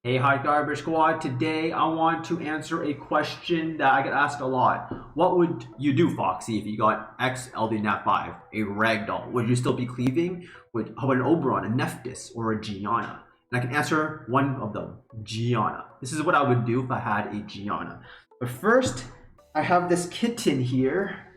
Hey, hi Garbage Squad. Today I want to answer a question that I get asked a lot. What would you do, Foxy, if you got X LD 5, a ragdoll? Would you still be cleaving? How about an Oberon, a Nephthys, or a Giana? And I can answer one of them, Giana. This is what I would do if I had a Giana. But first, I have this kitten here.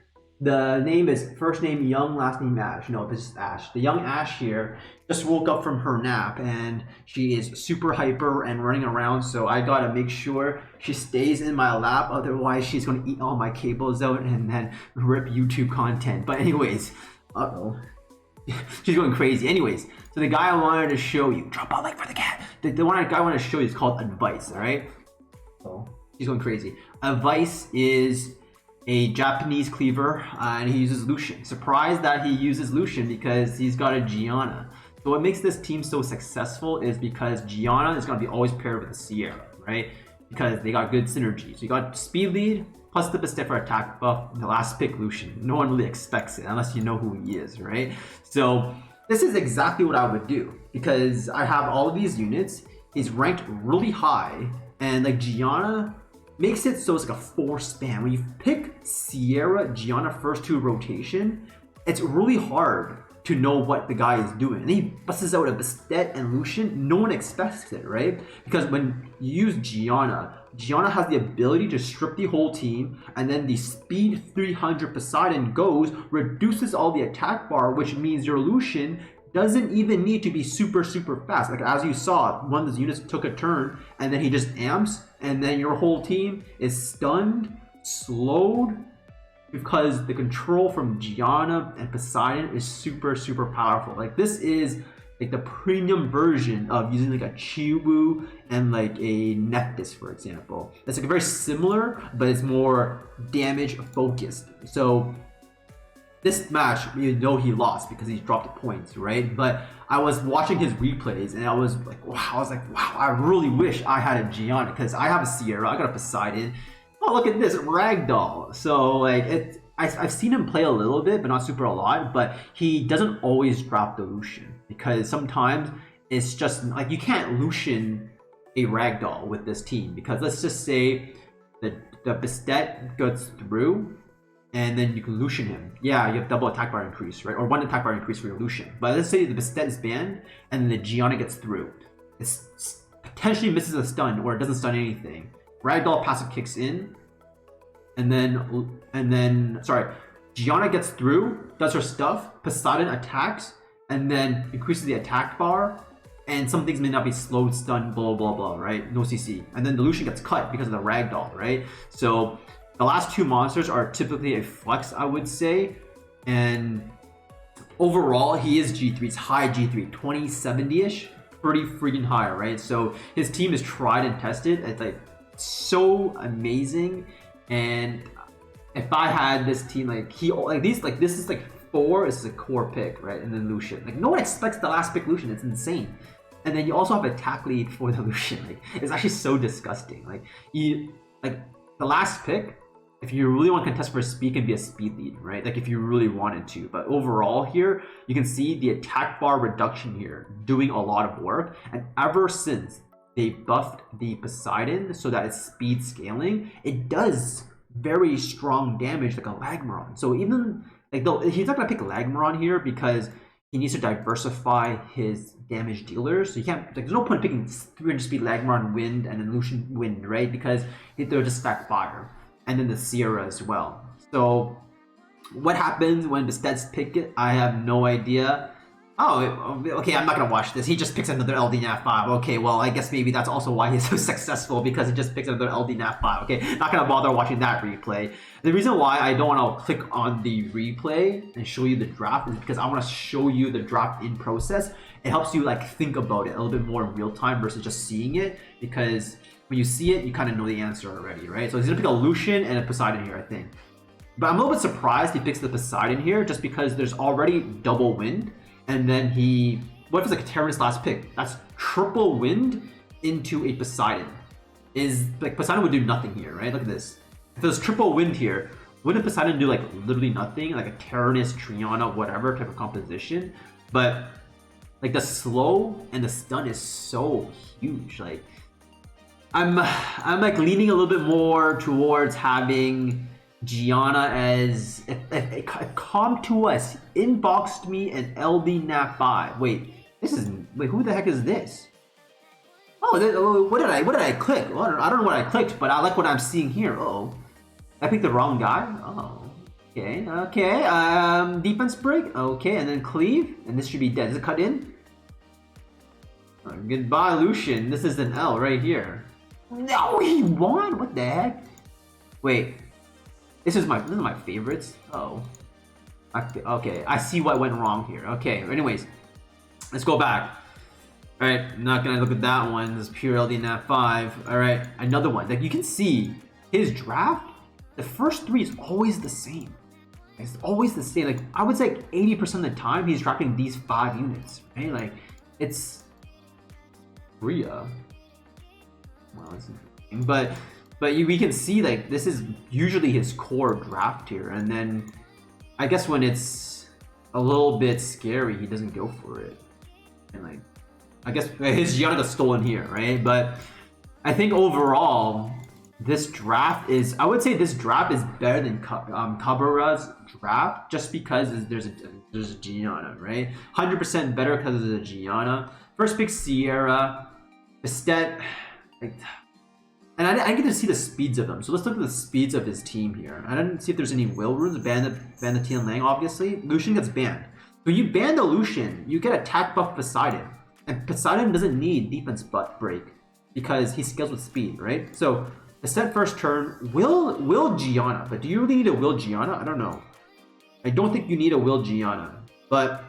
The name is first name Young, last name Ash. No, this is Ash. The young Ash here just woke up from her nap and she is super hyper and running around. So I gotta make sure she stays in my lap. Otherwise, she's gonna eat all my cables out and then rip YouTube content. But anyways, uh-oh. She's going crazy. Anyways, so the guy I wanted to show you, drop a like for the cat. The guy I wanted to show you is called Advice, all right? So she's going crazy. Advice is a Japanese cleaver, and he uses Lushen. Surprised that he uses Lushen because he's got a Giana. So what makes this team so successful is because Giana is going to be always paired with a Sierra, right? Because they got good synergy. So you got speed lead plus the Bastet for attack buff. The last pick Lushen. No one really expects it unless you know who he is, right? So this is exactly what I would do because I have all of these units. He's ranked really high, and like Giana makes it so it's like a 4 spam. When you pick Sierra, Giana first 2 rotation, it's really hard to know what the guy is doing. And he busts out a Bastet and Lushen. No one expects it, right? Because when you use Giana, Giana has the ability to strip the whole team, and then the speed 300 Poseidon goes, reduces all the attack bar, which means your Lushen doesn't even need to be super fast. Like as you saw, one of those units took a turn and then he just amps, and then your whole team is stunned, slowed, because the control from Giana and Poseidon is super powerful. Like this is like the premium version of using like a Chiwu and like a Nephthys, for example. It's like very similar, but it's more damage focused. So this match, you know, he lost because he dropped points, right? But I was watching his replays and I was like, wow, I really wish I had a Giana because I have a Sierra, I got a Poseidon. Oh, look at this ragdoll. So like I've seen him play a little bit, but not super a lot. But he doesn't always drop the Lushen because sometimes it's just like you can't Lushen a ragdoll with this team because let's just say the Bastet goes through, and then you can Lushen him. Yeah, you have double attack bar increase, right? Or 1 attack bar increase for your Lushen. But let's say the Bastet is banned, and then the Giana gets through. It potentially misses a stun, or it doesn't stun anything. Ragdoll passive kicks in, and then Giana gets through, does her stuff, Poseidon attacks, and then increases the attack bar, and some things may not be slowed, stunned, blah, right? No CC. And then the Lushen gets cut because of the ragdoll, right? So the last 2 monsters are typically a flex, I would say. And overall, he is G3. It's high G3, 2070-ish. Pretty freaking high, right? So his team is tried and tested. It's like so amazing. And if I had this team, this is like 4 is a core pick, right? And then Lushen. Like no one expects the last pick Lushen. It's insane. And then you also have attack lead for the Lushen. Like it's actually so disgusting. Like the last pick, if you really want to contest for speed, can be a speed lead, right? Like if you really wanted to. But overall here, you can see the attack bar reduction here doing a lot of work. And ever since they buffed the Poseidon so that it's speed scaling, it does very strong damage like a Lagmaron. So even like though he's not gonna pick Lagmaron here because he needs to diversify his damage dealers. So you can't, like, there's no point picking 300 speed Lagmaron Wind and then Lushen Wind, right? Because they're just stack fire. And then the Sierra as well. So what happens when the Steds pick it? I have no idea. Oh, okay, I'm not gonna watch this. He just picks another LD 5. Okay, well, I guess maybe that's also why he's so successful, because he just picks another LD 5. Okay, not gonna bother watching that replay. The reason why I don't want to click on the replay and show you the draft is because I want to show you the draft in process. It helps you like think about it a little bit more in real time versus just seeing it, because when you see it, you kind of know the answer already, right? So he's gonna pick a Lushen and a Poseidon here, I think. But I'm a little bit surprised he picks the Poseidon here just because there's already double wind. And then what if it's like a Terran's last pick? That's triple wind into a Poseidon. Is like Poseidon would do nothing here, right? Look at this. If there's triple wind here, wouldn't Poseidon do like literally nothing? Like a Terranist, Triana, whatever type of composition. But like the slow and the stun is so huge. Like I'm like leaning a little bit more towards having Giana as if come to us, inboxed me an LD Nat 5. Wait, who the heck is this? Oh, what did I click? Well, I don't know what I clicked, but I like what I'm seeing here. Oh, I picked the wrong guy. Oh, okay. Defense break. Okay, and then cleave, and this should be dead. Does it cut in? Goodbye, Lushen. This is an L right here. No, he won. What the heck? Wait, this is my favorites. Oh, okay. I see what went wrong here. Okay. Anyways, let's go back. All right, I'm not gonna look at that one. This is pure LD Nat 5. All right, another one. Like you can see, his draft, the first 3 is always the same. It's always the same. Like I would say, 80% of the time, he's drafting these 5 units. Right? Like it's Rhea. Well, that's interesting. But we can see like this is usually his core draft here, and then I guess when it's a little bit scary, he doesn't go for it, and like. I guess his Giana got stolen here, right? But I think overall, this draft is, I would say this draft is better than Cabrera's draft just because there's a Giana, right? 100% better because of the Giana. First pick Sierra, Bastet, and I didn't get to see the speeds of them. So let's look at the speeds of his team here. I didn't see if there's any will runes. Ban the Tian Lang, obviously. Lushen gets banned. So you ban the Lushen, you get attack buff Poseidon. And Poseidon doesn't need defense butt break because he scales with speed, right? So the set first turn will Giana, but do you really need a will Giana? I don't know. I don't think you need a will Giana, but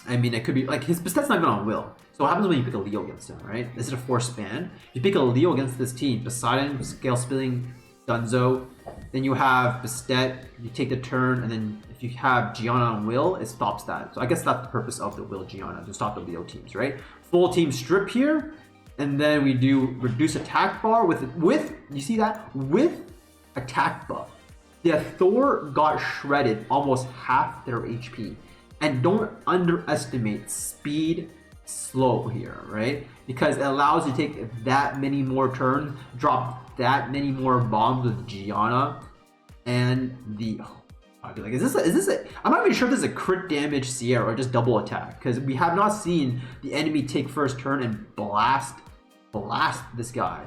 I mean it could be like his Postet's not even on will. So what happens when you pick a Leo against him, right? Is it a forced ban? If you pick a Leo against this team, Poseidon, scale spilling, Dunzo, then you have Bastet, you take the turn, and then if you have Giana on will, it stops that. So I guess that's the purpose of the will Giana, to stop the Leo teams, right? Full team strip here, and then we do reduce attack bar with you see that? With attack buff. The Thor got shredded almost half their HP. And don't underestimate speed slow here, right? Because it allows you to take that many more turns, drop that many more bombs with Giana, and the I'd be like, is this a? I'm not even sure if this is a crit damage Sierra or just double attack, because we have not seen the enemy take first turn and blast this guy.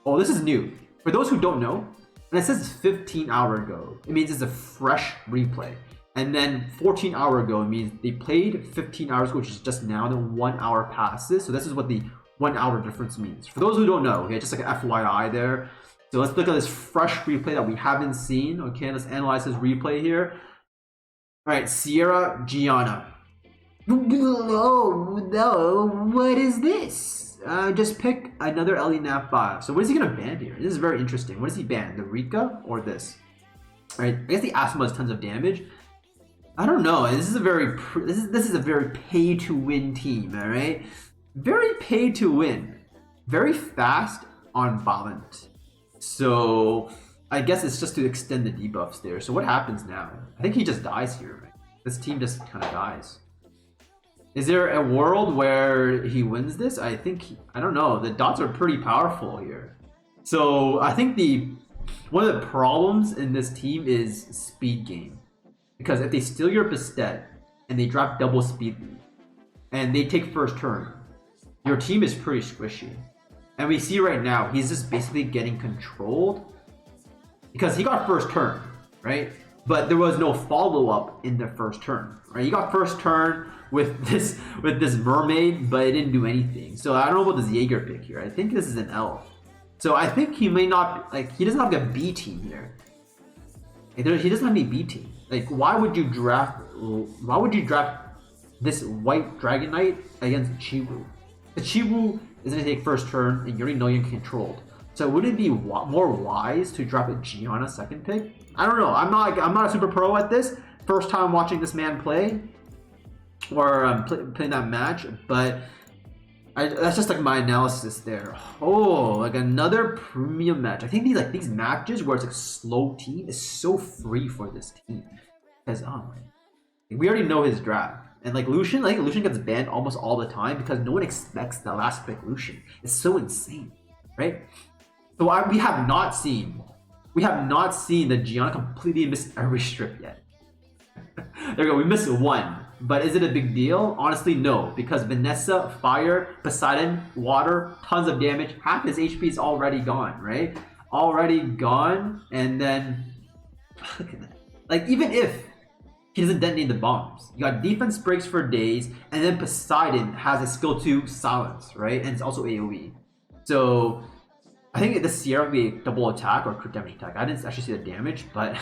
Oh, this is new. For those who don't know, when it says 15 hour ago, it means it's a fresh replay. And then 14 hour ago, it means they played 15 hours ago, which is just now, then 1 hour passes. So this is what the 1 hour difference means. For those who don't know, okay, just like an FYI there. So let's look at this fresh replay that we haven't seen. Okay, let's analyze this replay here. All right, Sierra, Giana. No, what is this? Just pick another LE Nat 5. So what is he gonna ban here? This is very interesting. What does he ban? The Rika or this? All right, I guess the Asthma does tons of damage. I don't know. This is a very pay to win team. All right, very pay to win, very fast on balance. So I guess it's just to extend the debuffs there. So what happens now? I think he just dies here. Right? This team just kind of dies. Is there a world where he wins this? I don't know. The dots are pretty powerful here. So I think one of the problems in this team is speed game. Because if they steal your Bastet and they drop double speed and they take first turn, your team is pretty squishy. And we see right now, he's just basically getting controlled because he got first turn, right? But there was no follow-up in the first turn, right? He got first turn with this mermaid, but it didn't do anything. So I don't know about this Jaeger pick here. I think this is an L. So I think he may not, he doesn't have a B team here. He doesn't have any B team. Like, why would you draft this white Dragon Knight against Chiwu? The Chiwu is going to take first turn, and you already know you're controlled. So would it be more wise to drop a Giana second pick? I don't know. I'm not a super pro at this. First time watching this man play, or playing that match, but that's just like my analysis there. Oh, like another premium match. I think these matches where it's like slow team is so free for this team, because we already know his draft. And like Lushen, Lushen gets banned almost all the time because no one expects the last pick Lushen. It's so insane, right? So we have not seen the Giana completely miss every strip yet. There we go, we missed one. But is it a big deal? Honestly, no. Because Vanessa, Fire, Poseidon, Water, tons of damage. Half his HP is already gone, right? Already gone. And then, look at that. Like, even if he doesn't detonate the bombs, you got defense breaks for days, and then Poseidon has a skill 2 silence, right? And it's also AoE. So, I think the Sierra would be a double attack or crit damage attack. I didn't actually see the damage, but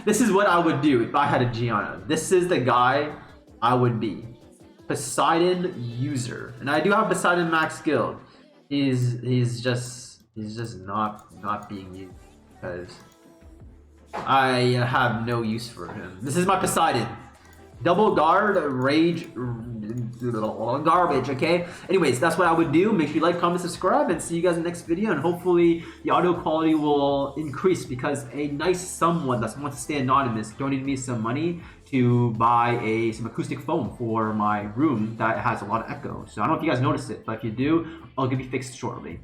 this is what I would do if I had a Giana. This is the guy I would be. Poseidon user. And I do have Poseidon max skill. He's just not being used because I have no use for him. This is my Poseidon. Double guard, rage, garbage, okay? Anyways, that's what I would do. Make sure you like, comment, subscribe, and see you guys in the next video. And hopefully the audio quality will increase because a nice someone that wants to stay anonymous donated me some money to buy some acoustic foam for my room that has a lot of echo. So I don't know if you guys noticed it, but if you do, I'll get it fixed shortly.